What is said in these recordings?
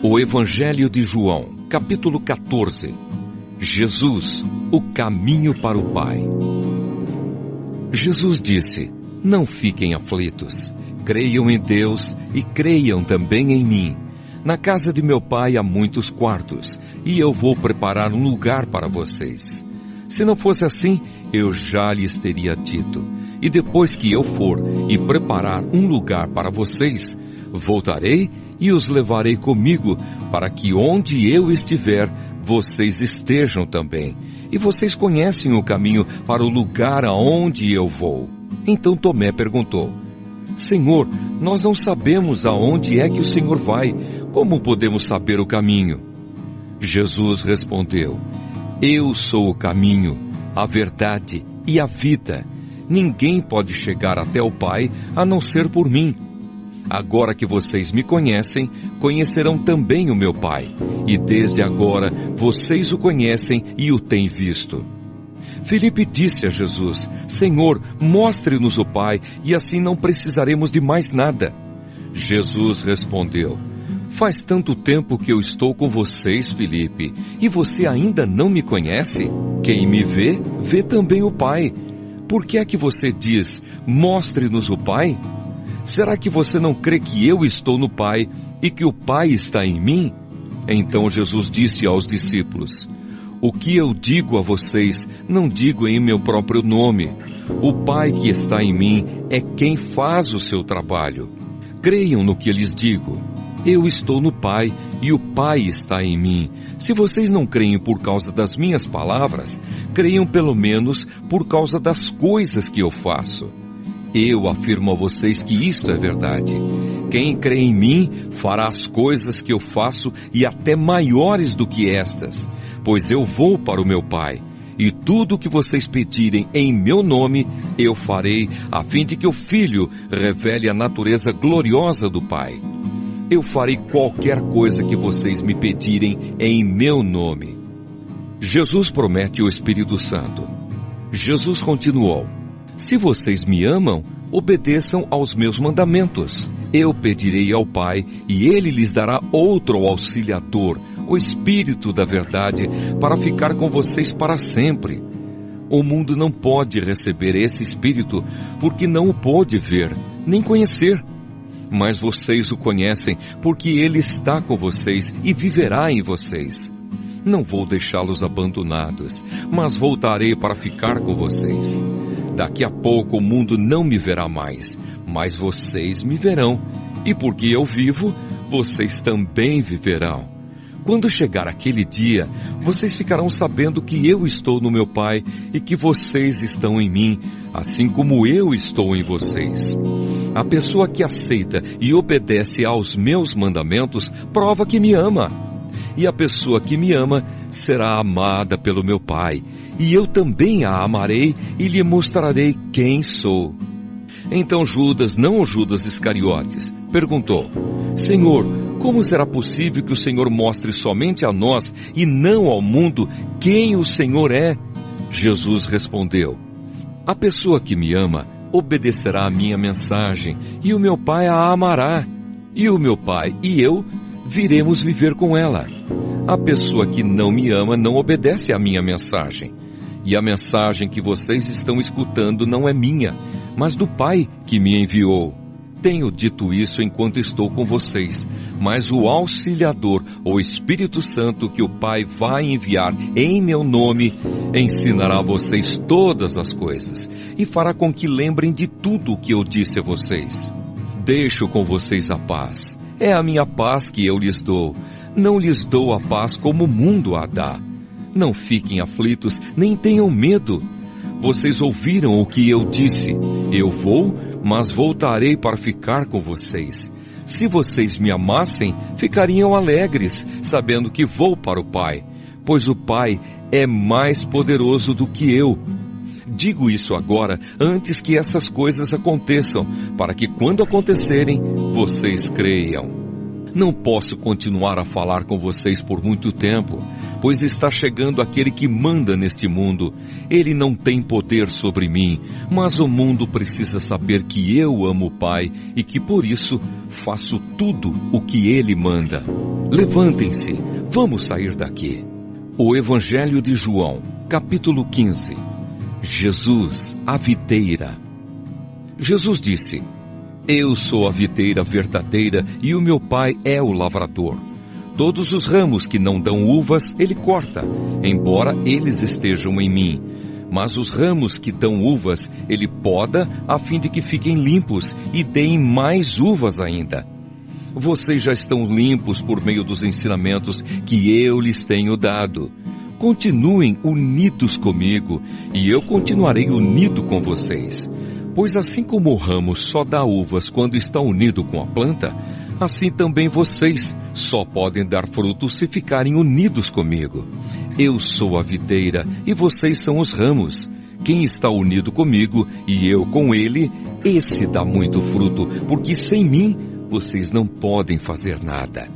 O Evangelho de João, capítulo 14. Jesus, o caminho para o Pai. Jesus disse: não fiquem aflitos. Creiam em Deus e creiam também em mim. Na casa de meu Pai há muitos quartos, e eu vou preparar um lugar para vocês. Se não fosse assim, eu já lhes teria dito. E depois que eu for e preparar um lugar para vocês, voltarei e os levarei comigo, para que onde eu estiver, vocês estejam também. E vocês conhecem o caminho para o lugar aonde eu vou. Então Tomé perguntou: Senhor, nós não sabemos aonde é que o Senhor vai. Como podemos saber o caminho? Jesus respondeu: eu sou o caminho, a verdade e a vida. Ninguém pode chegar até o Pai a não ser por mim. Agora que vocês me conhecem, conhecerão também o meu Pai. E desde agora vocês o conhecem e o têm visto. Filipe disse a Jesus: Senhor, mostre-nos o Pai, e assim não precisaremos de mais nada. Jesus respondeu: faz tanto tempo que eu estou com vocês, Filipe, e você ainda não me conhece? Quem me vê, vê também o Pai. Por que é que você diz: mostre-nos o Pai? Será que você não crê que eu estou no Pai e que o Pai está em mim? Então Jesus disse aos discípulos: o que eu digo a vocês, não digo em meu próprio nome. O Pai que está em mim é quem faz o seu trabalho. Creiam no que lhes digo. Eu estou no Pai e o Pai está em mim. Se vocês não creem por causa das minhas palavras, creiam pelo menos por causa das coisas que eu faço. Eu afirmo a vocês que isto é verdade. Quem crê em mim fará as coisas que eu faço e até maiores do que estas, pois eu vou para o meu Pai. E tudo o que vocês pedirem em meu nome, eu farei, a fim de que o Filho revele a natureza gloriosa do Pai. Eu farei qualquer coisa que vocês me pedirem em meu nome. Jesus promete o Espírito Santo. Jesus continuou: se vocês me amam, obedeçam aos meus mandamentos. Eu pedirei ao Pai, e Ele lhes dará outro auxiliador, o Espírito da verdade, para ficar com vocês para sempre. O mundo não pode receber esse Espírito, porque não o pôde ver, nem conhecer. Mas vocês o conhecem, porque Ele está com vocês e viverá em vocês. Não vou deixá-los abandonados, mas voltarei para ficar com vocês. Daqui a pouco o mundo não me verá mais, mas vocês me verão. E porque eu vivo, vocês também viverão. Quando chegar aquele dia, vocês ficarão sabendo que eu estou no meu Pai e que vocês estão em mim, assim como eu estou em vocês. A pessoa que aceita e obedece aos meus mandamentos prova que me ama. E a pessoa que me ama será amada pelo meu Pai, e eu também a amarei e lhe mostrarei quem sou. Então Judas, não o Judas Iscariotes, perguntou: Senhor, como será possível que o Senhor mostre somente a nós e não ao mundo quem o Senhor é? Jesus respondeu: a pessoa que me ama obedecerá a minha mensagem, e o meu Pai a amará, e o meu Pai e eu viremos viver com ela. A pessoa que não me ama não obedece à minha mensagem, e a mensagem que vocês estão escutando não é minha, mas do Pai que me enviou. Tenho dito isso enquanto estou com vocês, mas o Auxiliador, o Espírito Santo, que o Pai vai enviar em meu nome, ensinará a vocês todas as coisas e fará com que lembrem de tudo o que eu disse a vocês. Deixo com vocês a paz. É a minha paz que eu lhes dou. Não lhes dou a paz como o mundo a dá. Não fiquem aflitos, nem tenham medo. Vocês ouviram o que eu disse. Eu vou, mas voltarei para ficar com vocês. Se vocês me amassem, ficariam alegres, sabendo que vou para o Pai, pois o Pai é mais poderoso do que eu. Digo isso agora, antes que essas coisas aconteçam, para que quando acontecerem, vocês creiam. Não posso continuar a falar com vocês por muito tempo, pois está chegando aquele que manda neste mundo. Ele não tem poder sobre mim, mas o mundo precisa saber que eu amo o Pai e que por isso faço tudo o que Ele manda. Levantem-se, vamos sair daqui. O Evangelho de João, capítulo 15. Jesus, a videira. Jesus disse: Eu sou a videira verdadeira e o meu Pai é o lavrador. Todos os ramos que não dão uvas, Ele corta, embora eles estejam em mim. Mas os ramos que dão uvas, Ele poda, a fim de que fiquem limpos e deem mais uvas ainda. Vocês já estão limpos por meio dos ensinamentos que eu lhes tenho dado. Continuem unidos comigo, e eu continuarei unido com vocês. Pois assim como o ramo só dá uvas quando está unido com a planta, assim também vocês só podem dar frutos se ficarem unidos comigo. Eu sou a videira e vocês são os ramos. Quem está unido comigo e eu com ele, esse dá muito fruto, porque sem mim vocês não podem fazer nada.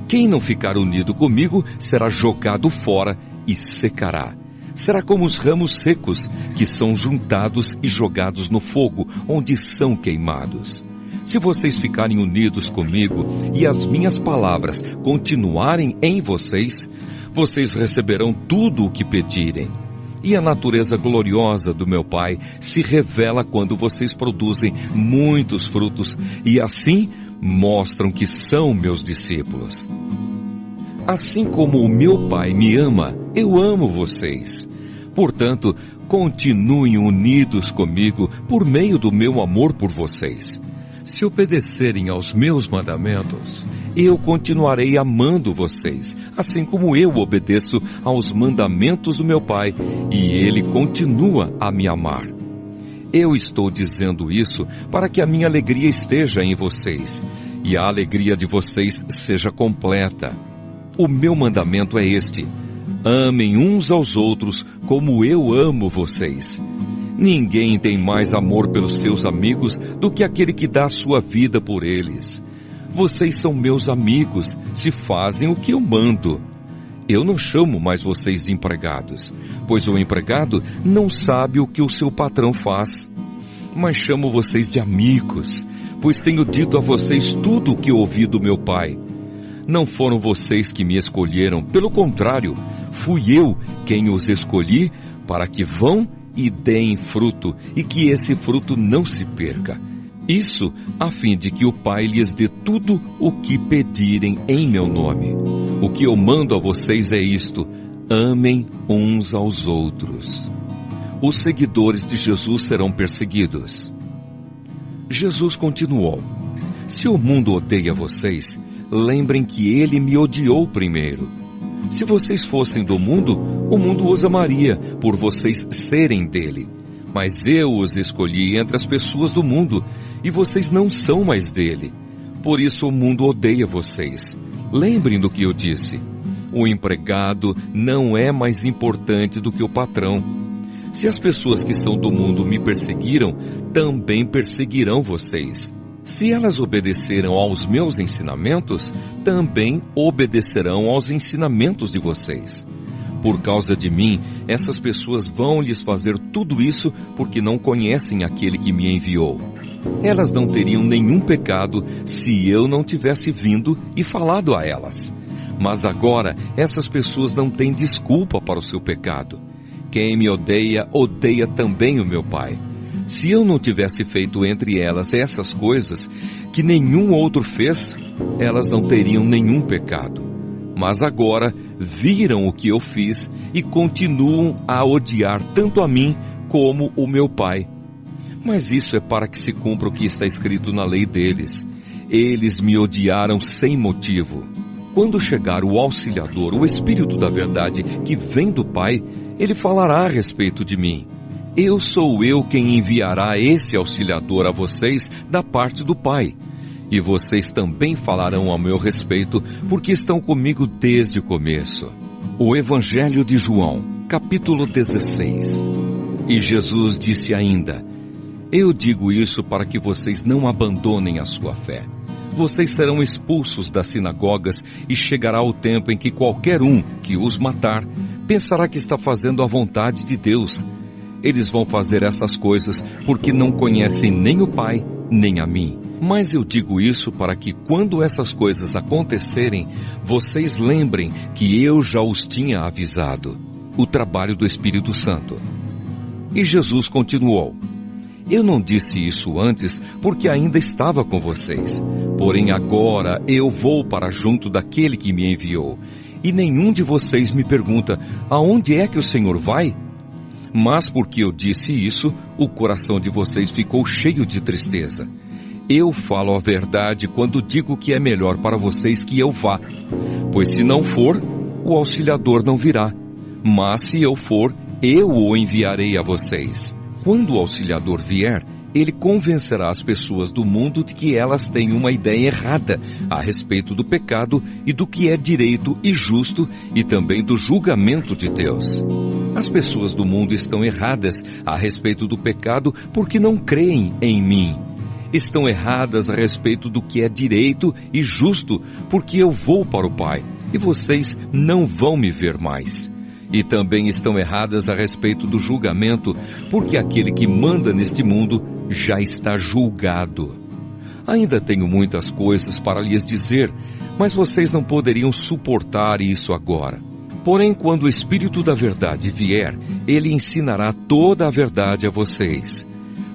Quem não ficar unido comigo será jogado fora e secará. Será como os ramos secos, que são juntados e jogados no fogo, onde são queimados. Se vocês ficarem unidos comigo e as minhas palavras continuarem em vocês, vocês receberão tudo o que pedirem. E a natureza gloriosa do meu Pai se revela quando vocês produzem muitos frutos e assim mostram que são meus discípulos. Assim como o meu Pai me ama, eu amo vocês. Portanto, continuem unidos comigo por meio do meu amor por vocês. Se obedecerem aos meus mandamentos, eu continuarei amando vocês, assim como eu obedeço aos mandamentos do meu Pai, e Ele continua a me amar. Eu estou dizendo isso para que a minha alegria esteja em vocês, e a alegria de vocês seja completa. O meu mandamento é este: amem uns aos outros como eu amo vocês. Ninguém tem mais amor pelos seus amigos do que aquele que dá a sua vida por eles. Vocês são meus amigos se fazem o que eu mando. Eu não chamo mais vocês de empregados, pois o empregado não sabe o que o seu patrão faz. Mas chamo vocês de amigos, pois tenho dito a vocês tudo o que ouvi do meu Pai. Não foram vocês que me escolheram, pelo contrário, fui eu quem os escolhi para que vão e deem fruto, e que esse fruto não se perca. Isso a fim de que o Pai lhes dê tudo o que pedirem em meu nome. O que eu mando a vocês é isto: amem uns aos outros. Os seguidores de Jesus serão perseguidos. Jesus continuou: Se o mundo odeia vocês, lembrem que ele me odiou primeiro. Se vocês fossem do mundo, o mundo os amaria, por vocês serem dele. Mas eu os escolhi entre as pessoas do mundo, e vocês não são mais dele. Por isso o mundo odeia vocês. Lembrem do que eu disse: o empregado não é mais importante do que o patrão. Se as pessoas que são do mundo me perseguiram, também perseguirão vocês. Se elas obedeceram aos meus ensinamentos, também obedecerão aos ensinamentos de vocês. Por causa de mim, essas pessoas vão lhes fazer tudo isso porque não conhecem aquele que me enviou. Elas não teriam nenhum pecado se eu não tivesse vindo e falado a elas. Mas agora, essas pessoas não têm desculpa para o seu pecado. Quem me odeia, odeia também o meu Pai. Se eu não tivesse feito entre elas essas coisas que nenhum outro fez, elas não teriam nenhum pecado. Mas agora viram o que eu fiz e continuam a odiar tanto a mim como o meu Pai. Mas isso é para que se cumpra o que está escrito na lei deles: eles me odiaram sem motivo. Quando chegar o Auxiliador, o Espírito da Verdade, que vem do Pai, ele falará a respeito de mim. Sou eu quem enviará esse Auxiliador a vocês da parte do Pai. E vocês também falarão a meu respeito, porque estão comigo desde o começo. O Evangelho de João, capítulo 16. E Jesus disse ainda: Eu digo isso para que vocês não abandonem a sua fé. vocês serão expulsos das sinagogas e chegará o tempo em que qualquer um que os matar pensará que está fazendo a vontade de Deus. Eles vão fazer essas coisas porque não conhecem nem o Pai, nem a mim. Mas eu digo isso para que quando essas coisas acontecerem, vocês lembrem que eu já os tinha avisado. O trabalho do Espírito Santo. E Jesus continuou: eu não disse isso antes porque ainda estava com vocês. Porém agora eu vou para junto daquele que me enviou. E nenhum de vocês me pergunta: aonde é que o Senhor vai? Mas porque eu disse isso, o coração de vocês ficou cheio de tristeza. Eu falo a verdade quando digo que é melhor para vocês que eu vá. Pois se não for, o Auxiliador não virá. Mas se eu for, eu o enviarei a vocês. Quando o Auxiliador vier, ele convencerá as pessoas do mundo de que elas têm uma ideia errada a respeito do pecado e do que é direito e justo e também do julgamento de Deus. As pessoas do mundo estão erradas a respeito do pecado porque não creem em mim. Estão erradas a respeito do que é direito e justo porque eu vou para o Pai e vocês não vão me ver mais. E também estão erradas a respeito do julgamento, porque aquele que manda neste mundo já está julgado. Ainda tenho muitas coisas para lhes dizer, mas vocês não poderiam suportar isso agora. Porém, quando o Espírito da Verdade vier, ele ensinará toda a verdade a vocês.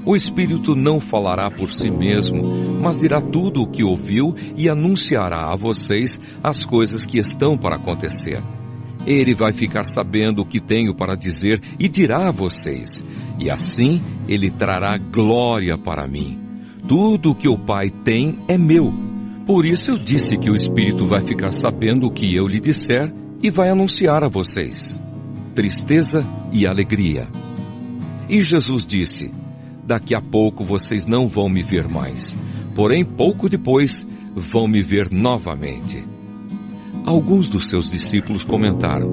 O Espírito não falará por si mesmo, mas dirá tudo o que ouviu e anunciará a vocês as coisas que estão para acontecer. Ele vai ficar sabendo o que tenho para dizer e dirá a vocês. E assim ele trará glória para mim. Tudo o que o Pai tem é meu. Por isso eu disse que o Espírito vai ficar sabendo o que eu lhe disser e vai anunciar a vocês. Tristeza e alegria. E Jesus disse: daqui a pouco vocês não vão me ver mais. Porém, pouco depois, vão me ver novamente. Alguns dos seus discípulos comentaram: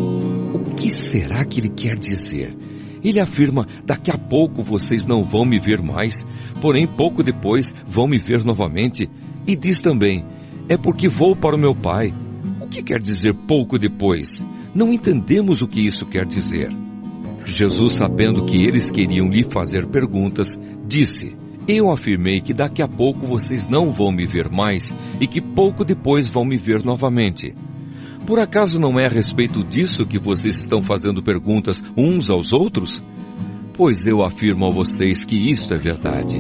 o que será que ele quer dizer? Ele afirma: daqui a pouco vocês não vão me ver mais, porém pouco depois vão me ver novamente. E diz também: é porque vou para o meu Pai. O que quer dizer pouco depois? Não entendemos o que isso quer dizer. Jesus, sabendo que eles queriam lhe fazer perguntas, disse: eu afirmei que daqui a pouco vocês não vão me ver mais e que pouco depois vão me ver novamente. Por acaso não é a respeito disso que vocês estão fazendo perguntas uns aos outros? Pois eu afirmo a vocês que isto é verdade.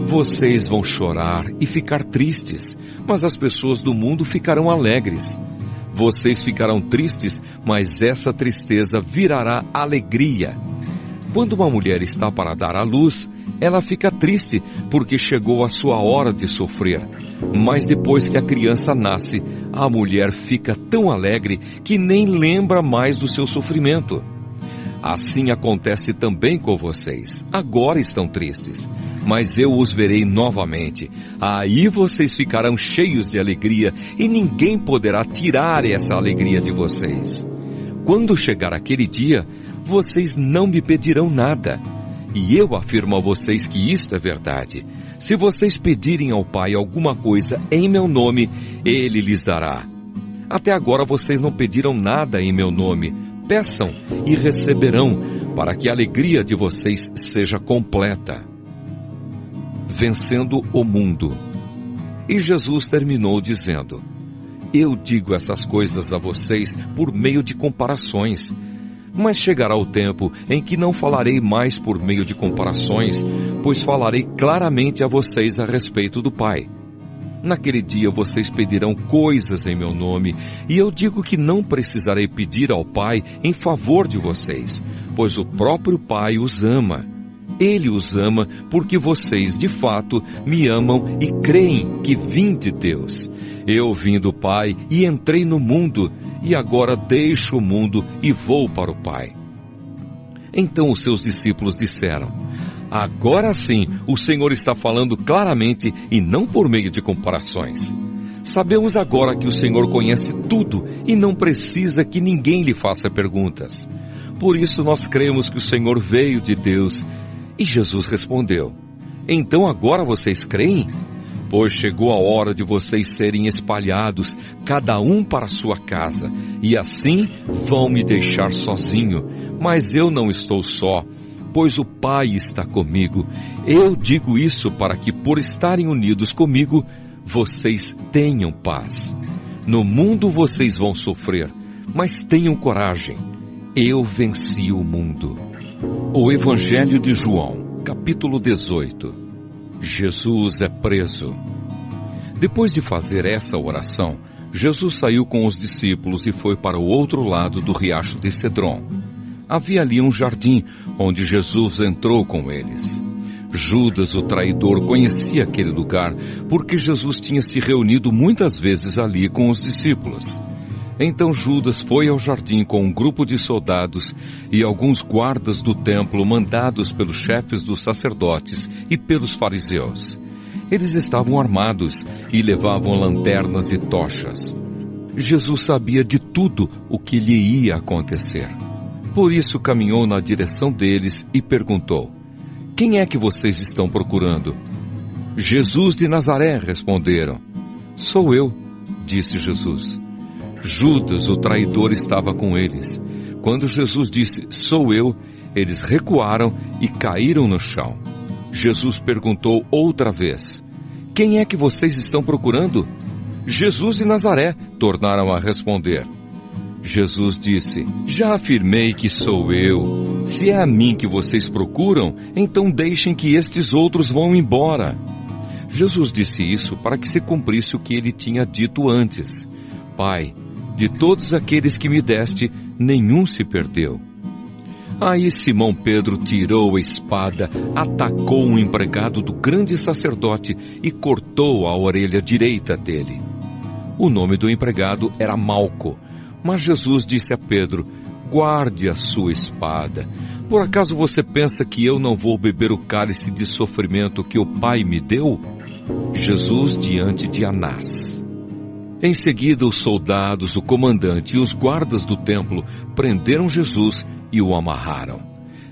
Vocês vão chorar e ficar tristes, mas as pessoas do mundo ficarão alegres. Vocês ficarão tristes, mas essa tristeza virará alegria. Quando uma mulher está para dar à luz, ela fica triste porque chegou a sua hora de sofrer. Mas depois que a criança nasce, a mulher fica tão alegre que nem lembra mais do seu sofrimento. Assim acontece também com vocês. Agora estão tristes, mas eu os verei novamente. Aí vocês ficarão cheios de alegria e ninguém poderá tirar essa alegria de vocês. Quando chegar aquele dia, vocês não me pedirão nada. E eu afirmo a vocês que isto é verdade. Se vocês pedirem ao Pai alguma coisa em meu nome, Ele lhes dará. Até agora vocês não pediram nada em meu nome. Peçam e receberão, para que a alegria de vocês seja completa. Vencendo o mundo. E Jesus terminou dizendo: eu digo essas coisas a vocês por meio de comparações. Mas chegará o tempo em que não falarei mais por meio de comparações, pois falarei claramente a vocês a respeito do Pai. Naquele dia vocês pedirão coisas em meu nome, e eu digo que não precisarei pedir ao Pai em favor de vocês, pois o próprio Pai os ama. Ele os ama porque vocês, de fato, me amam e creem que vim de Deus. Eu vim do Pai e entrei no mundo, e agora deixo o mundo e vou para o Pai. Então os seus discípulos disseram: agora sim, o Senhor está falando claramente e não por meio de comparações. Sabemos agora que o Senhor conhece tudo e não precisa que ninguém lhe faça perguntas. Por isso nós cremos que o Senhor veio de Deus. E Jesus respondeu: então agora vocês creem? Pois chegou a hora de vocês serem espalhados, cada um para sua casa, e assim vão me deixar sozinho. Mas eu não estou só, pois o Pai está comigo. Eu digo isso para que, por estarem unidos comigo, vocês tenham paz. No mundo vocês vão sofrer, mas tenham coragem. Eu venci o mundo. O Evangelho de João, capítulo 18. Jesus é preso. Depois de fazer essa oração, Jesus saiu com os discípulos e foi para o outro lado do riacho de Cedron. Havia ali um jardim, onde Jesus entrou com eles. Judas, o traidor, conhecia aquele lugar, porque Jesus tinha se reunido muitas vezes ali com os discípulos. Então Judas foi ao jardim com um grupo de soldados e alguns guardas do templo mandados pelos chefes dos sacerdotes e pelos fariseus. Eles estavam armados e levavam lanternas e tochas. Jesus sabia de tudo o que lhe ia acontecer. Por isso caminhou na direção deles e perguntou: "Quem é que vocês estão procurando?" "Jesus de Nazaré", responderam. "Sou eu", disse Jesus. Judas, o traidor, estava com eles. Quando Jesus disse, "Sou eu", eles recuaram e caíram no chão. Jesus perguntou outra vez: "Quem é que vocês estão procurando?" "Jesus de Nazaré", tornaram a responder. Jesus disse: "Já afirmei que sou eu. Se é a mim que vocês procuram, então deixem que estes outros vão embora." Jesus disse isso para que se cumprisse o que ele tinha dito antes: "Pai, de todos aqueles que me deste, nenhum se perdeu." Aí Simão Pedro tirou a espada, atacou um empregado do grande sacerdote e cortou a orelha direita dele. O nome do empregado era Malco, mas Jesus disse a Pedro: "Guarde a sua espada. Por acaso você pensa que eu não vou beber o cálice de sofrimento que o Pai me deu?" Jesus diante de Anás. Em seguida, os soldados, o comandante e os guardas do templo prenderam Jesus e o amarraram.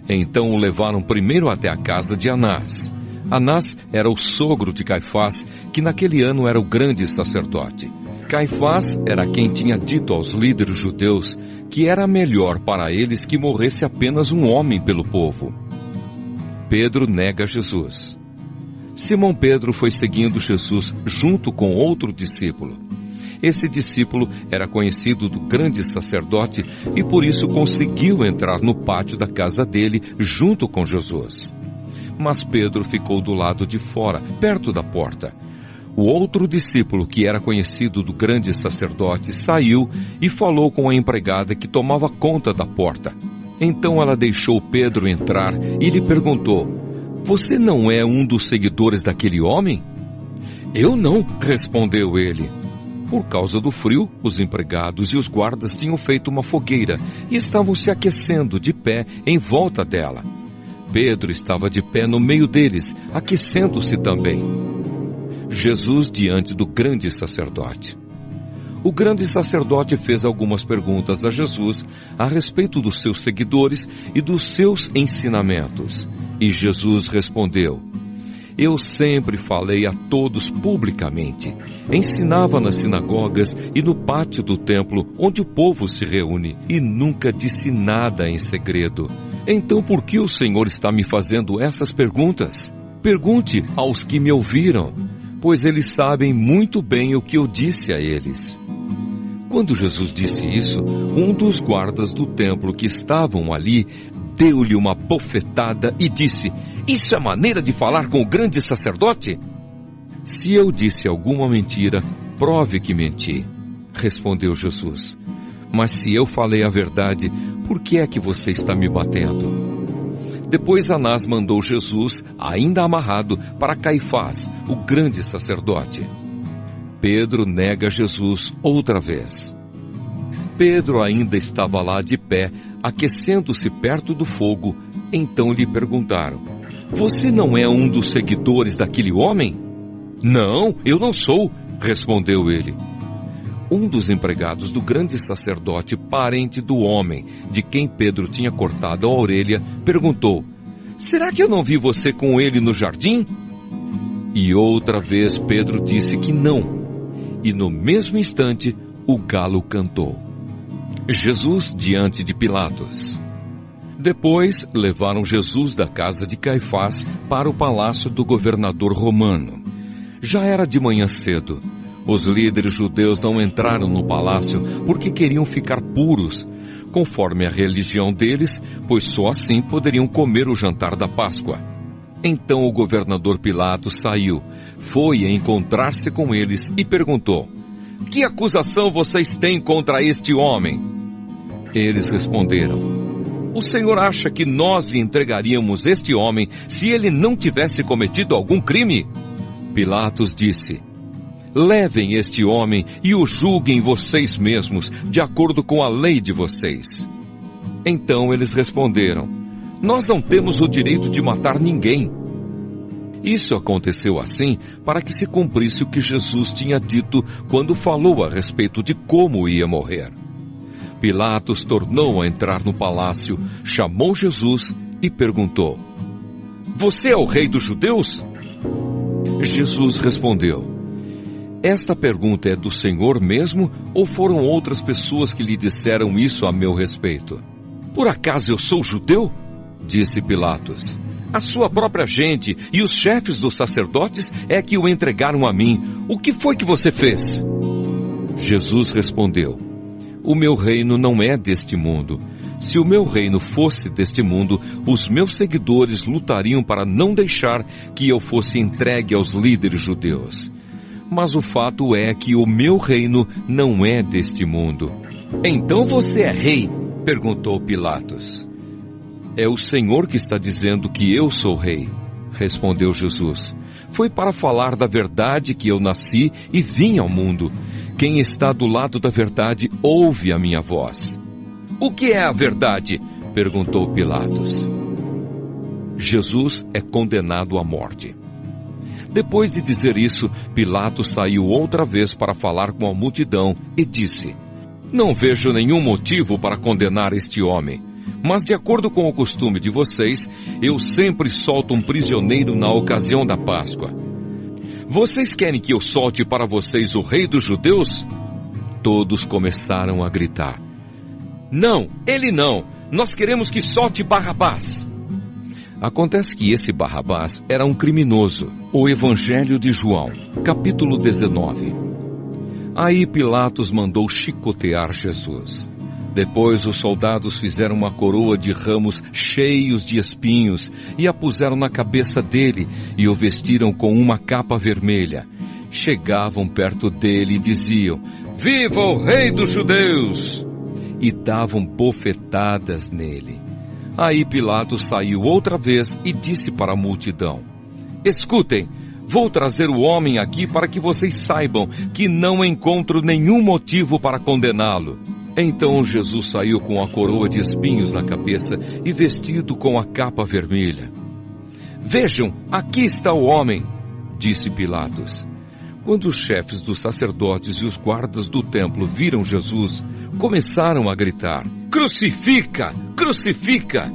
Então o levaram primeiro até a casa de Anás. Anás era o sogro de Caifás, que naquele ano era o grande sacerdote. Caifás era quem tinha dito aos líderes judeus que era melhor para eles que morresse apenas um homem pelo povo. Pedro nega Jesus. Simão Pedro foi seguindo Jesus junto com outro discípulo. Esse discípulo era conhecido do grande sacerdote e por isso conseguiu entrar no pátio da casa dele junto com Jesus. Mas Pedro ficou do lado de fora, perto da porta. O outro discípulo, que era conhecido do grande sacerdote, saiu e falou com a empregada que tomava conta da porta. Então ela deixou Pedro entrar e lhe perguntou: "Você não é um dos seguidores daquele homem?" "Eu não", respondeu ele. Por causa do frio, os empregados e os guardas tinham feito uma fogueira e estavam se aquecendo de pé em volta dela. Pedro estava de pé no meio deles, aquecendo-se também. Jesus diante do grande sacerdote. O grande sacerdote fez algumas perguntas a Jesus a respeito dos seus seguidores e dos seus ensinamentos. E Jesus respondeu: "Eu sempre falei a todos publicamente. Ensinava nas sinagogas e no pátio do templo, onde o povo se reúne, e nunca disse nada em segredo. Então por que o Senhor está me fazendo essas perguntas? Pergunte aos que me ouviram, pois eles sabem muito bem o que eu disse a eles." Quando Jesus disse isso, um dos guardas do templo que estavam ali deu-lhe uma bofetada e disse: "Isso é maneira de falar com o grande sacerdote?" "Se eu disse alguma mentira, prove que menti", respondeu Jesus. "Mas se eu falei a verdade, por que é que você está me batendo?" Depois Anás mandou Jesus, ainda amarrado, para Caifás, o grande sacerdote. Pedro nega Jesus outra vez. Pedro ainda estava lá de pé, aquecendo-se perto do fogo. Então lhe perguntaram: "Você não é um dos seguidores daquele homem?" "Não, eu não sou", respondeu ele. Um dos empregados do grande sacerdote, parente do homem de quem Pedro tinha cortado a orelha, perguntou: "Será que eu não vi você com ele no jardim?" E outra vez Pedro disse que não. E no mesmo instante, o galo cantou. Jesus diante de Pilatos. Depois, levaram Jesus da casa de Caifás para o palácio do governador romano. Já era de manhã cedo. Os líderes judeus não entraram no palácio porque queriam ficar puros, conforme a religião deles, pois só assim poderiam comer o jantar da Páscoa. Então o governador Pilatos saiu, foi encontrar-se com eles e perguntou: que acusação vocês têm contra este homem? Eles responderam: o senhor acha que nós lhe entregaríamos este homem se ele não tivesse cometido algum crime? Pilatos disse: levem este homem e o julguem vocês mesmos, de acordo com a lei de vocês. Então eles responderam: nós não temos o direito de matar ninguém. Isso aconteceu assim para que se cumprisse o que Jesus tinha dito quando falou a respeito de como ia morrer. Pilatos tornou a entrar no palácio, chamou Jesus e perguntou: você é o rei dos judeus? Jesus respondeu: esta pergunta é do Senhor mesmo ou foram outras pessoas que lhe disseram isso a meu respeito? Por acaso eu sou judeu? Disse Pilatos. A sua própria gente e os chefes dos sacerdotes é que o entregaram a mim. O que foi que você fez? Jesus respondeu: o meu reino não é deste mundo. Se o meu reino fosse deste mundo, os meus seguidores lutariam para não deixar que eu fosse entregue aos líderes judeus. Mas o fato é que o meu reino não é deste mundo. Então você é rei? Perguntou Pilatos. É o Senhor que está dizendo que eu sou rei, respondeu Jesus. Foi para falar da verdade que eu nasci e vim ao mundo. Quem está do lado da verdade ouve a minha voz. O que é a verdade? Perguntou Pilatos. Jesus é condenado à morte. Depois de dizer isso, Pilatos saiu outra vez para falar com a multidão e disse: não vejo nenhum motivo para condenar este homem. Mas de acordo com o costume de vocês, eu sempre solto um prisioneiro na ocasião da Páscoa. Vocês querem que eu solte para vocês o rei dos judeus? Todos começaram a gritar: não, ele não! Nós queremos que solte Barrabás! Acontece que esse Barrabás era um criminoso. O Evangelho de João, capítulo 19. Aí Pilatos mandou chicotear Jesus. Depois os soldados fizeram uma coroa de ramos cheios de espinhos e a puseram na cabeça dele e o vestiram com uma capa vermelha. Chegavam perto dele e diziam: viva o rei dos judeus! E davam bofetadas nele. Aí Pilatos saiu outra vez e disse para a multidão: escutem, vou trazer o homem aqui para que vocês saibam que não encontro nenhum motivo para condená-lo. Então Jesus saiu com a coroa de espinhos na cabeça e vestido com a capa vermelha. Vejam, aqui está o homem, disse Pilatos. Quando os chefes dos sacerdotes e os guardas do templo viram Jesus, começaram a gritar: crucifica! Crucifica!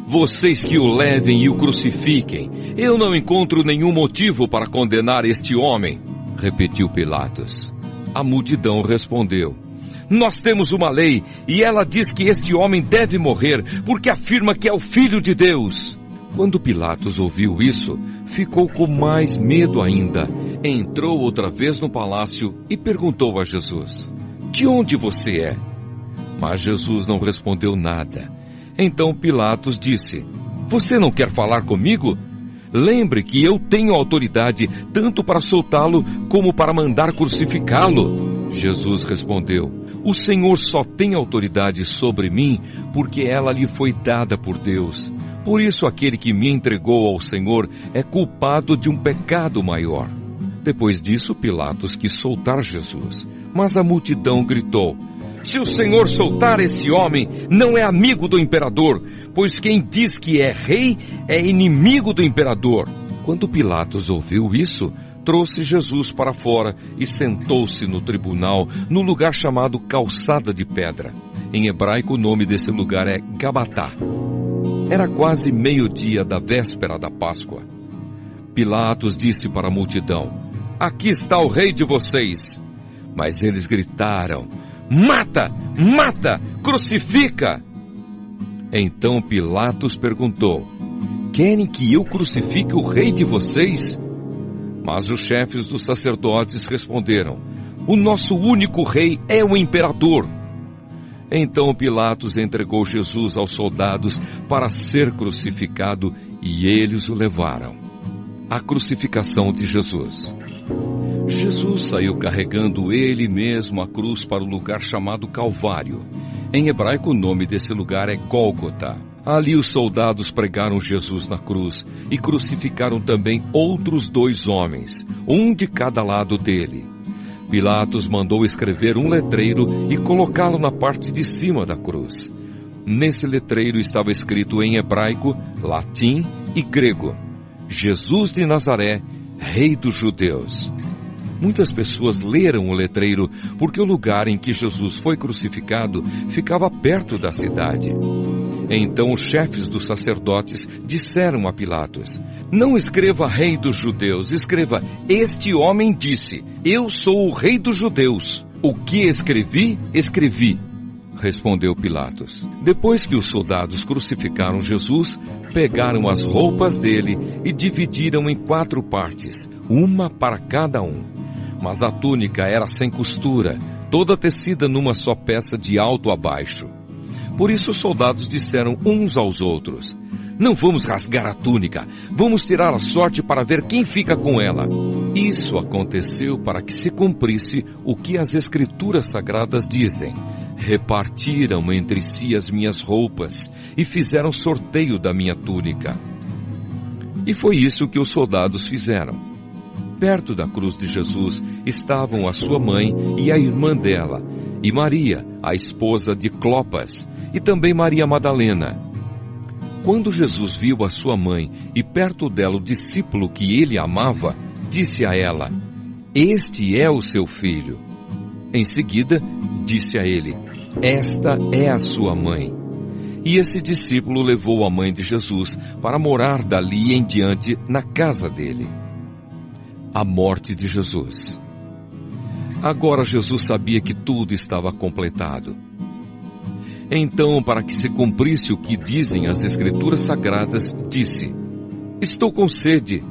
Vocês que o levem e o crucifiquem. Eu não encontro nenhum motivo para condenar este homem, repetiu Pilatos. A multidão respondeu: nós temos uma lei e ela diz que este homem deve morrer porque afirma que é o Filho de Deus. Quando Pilatos ouviu isso, ficou com mais medo ainda. Entrou outra vez no palácio e perguntou a Jesus: de onde você é? Mas Jesus não respondeu nada. Então Pilatos disse: você não quer falar comigo? Lembre que eu tenho autoridade tanto para soltá-lo como para mandar crucificá-lo. Jesus respondeu: o Senhor só tem autoridade sobre mim porque ela lhe foi dada por Deus. Por isso aquele que me entregou ao Senhor é culpado de um pecado maior. Depois disso, Pilatos quis soltar Jesus, mas a multidão gritou: se o Senhor soltar esse homem, não é amigo do imperador, pois quem diz que é rei é inimigo do imperador. Quando Pilatos ouviu isso, trouxe Jesus para fora e sentou-se no tribunal, no lugar chamado Calçada de Pedra. Em hebraico, o nome desse lugar é Gabatá. Era quase meio-dia da véspera da Páscoa. Pilatos disse para a multidão: aqui está o rei de vocês. Mas eles gritaram: mata, mata, crucifica! Então Pilatos perguntou: querem que eu crucifique o rei de vocês? Mas os chefes dos sacerdotes responderam: o nosso único rei é o imperador. Então Pilatos entregou Jesus aos soldados para ser crucificado e eles o levaram. A crucificação de Jesus. Jesus saiu carregando ele mesmo a cruz para o lugar chamado Calvário. Em hebraico, o nome desse lugar é Gólgota. Ali os soldados pregaram Jesus na cruz e crucificaram também outros 2 homens, um de cada lado dele. Pilatos mandou escrever um letreiro e colocá-lo na parte de cima da cruz. Nesse letreiro estava escrito em hebraico, latim e grego: Jesus de Nazaré, Rei dos Judeus. Muitas pessoas leram o letreiro porque o lugar em que Jesus foi crucificado ficava perto da cidade. Então os chefes dos sacerdotes disseram a Pilatos: não escreva Rei dos Judeus, escreva: este homem disse, eu sou o Rei dos Judeus. O que escrevi, escrevi, respondeu Pilatos. Depois que os soldados crucificaram Jesus, pegaram as roupas dele e dividiram em 4 partes, uma para cada um. Mas a túnica era sem costura, toda tecida numa só peça de alto a baixo. Por isso os soldados disseram uns aos outros: não vamos rasgar a túnica, vamos tirar a sorte para ver quem fica com ela. Isso aconteceu para que se cumprisse o que as Escrituras Sagradas dizem: repartiram entre si as minhas roupas e fizeram sorteio da minha túnica. E foi isso que os soldados fizeram. Perto da cruz de Jesus estavam a sua mãe e a irmã dela, e Maria, a esposa de Clopas, e também Maria Madalena. Quando Jesus viu a sua mãe e perto dela o discípulo que ele amava, disse a ela: este é o seu filho. Em seguida, disse a ele: esta é a sua mãe. E esse discípulo levou a mãe de Jesus para morar dali em diante na casa dele. A morte de Jesus. Agora Jesus sabia que tudo estava completado. Então, para que se cumprisse o que dizem as Escrituras Sagradas, disse: estou com sede.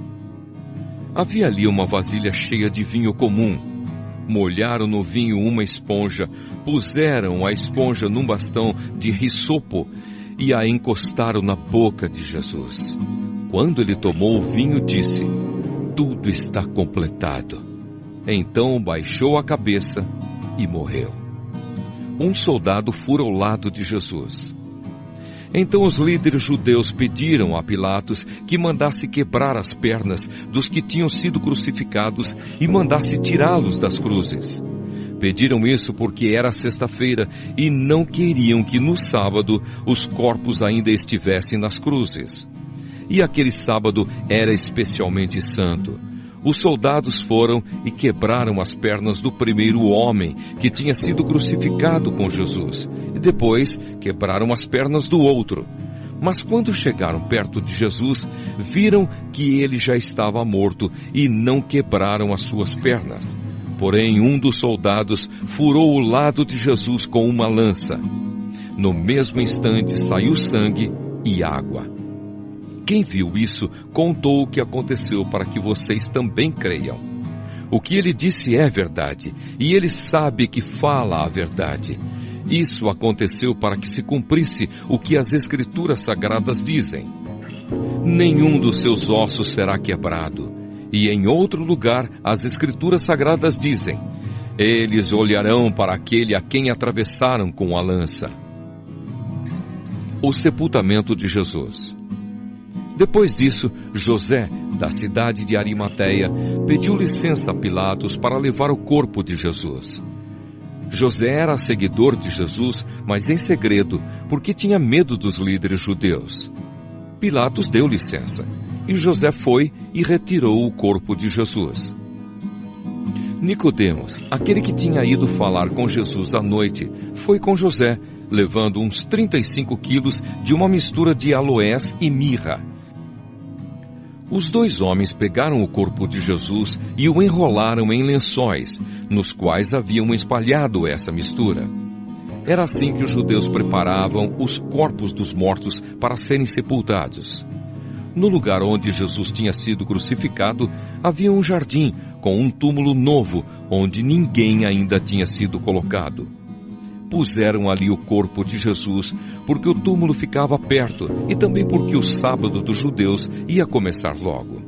Havia ali uma vasilha cheia de vinho comum. Molharam no vinho uma esponja, puseram a esponja num bastão de hisopo e a encostaram na boca de Jesus. Quando ele tomou o vinho, disse: tudo está completado. Então baixou a cabeça e morreu. Um soldado fura ao lado de Jesus. Então os líderes judeus pediram a Pilatos que mandasse quebrar as pernas dos que tinham sido crucificados e mandasse tirá-los das cruzes. Pediram isso porque era sexta-feira e não queriam que no sábado os corpos ainda estivessem nas cruzes. E aquele sábado era especialmente santo. Os soldados foram e quebraram as pernas do primeiro homem que tinha sido crucificado com Jesus, e depois quebraram as pernas do outro. Mas quando chegaram perto de Jesus, viram que ele já estava morto e não quebraram as suas pernas. Porém, um dos soldados furou o lado de Jesus com uma lança. No mesmo instante saiu sangue e água. Quem viu isso contou o que aconteceu para que vocês também creiam. O que ele disse é verdade, e ele sabe que fala a verdade. Isso aconteceu para que se cumprisse o que as Escrituras Sagradas dizem: nenhum dos seus ossos será quebrado. E em outro lugar, as Escrituras Sagradas dizem: eles olharão para aquele a quem atravessaram com a lança. O sepultamento de Jesus. Depois disso, José, da cidade de Arimateia, pediu licença a Pilatos para levar o corpo de Jesus. José era seguidor de Jesus, mas em segredo, porque tinha medo dos líderes judeus. Pilatos deu licença, e José foi e retirou o corpo de Jesus. Nicodemos, aquele que tinha ido falar com Jesus à noite, foi com José, levando uns 35 quilos de uma mistura de aloés e mirra. Os dois homens pegaram o corpo de Jesus e o enrolaram em lençóis, nos quais haviam espalhado essa mistura. Era assim que os judeus preparavam os corpos dos mortos para serem sepultados. No lugar onde Jesus tinha sido crucificado, havia um jardim com um túmulo novo, onde ninguém ainda tinha sido colocado. Puseram ali o corpo de Jesus, porque o túmulo ficava perto e também porque o sábado dos judeus ia começar logo.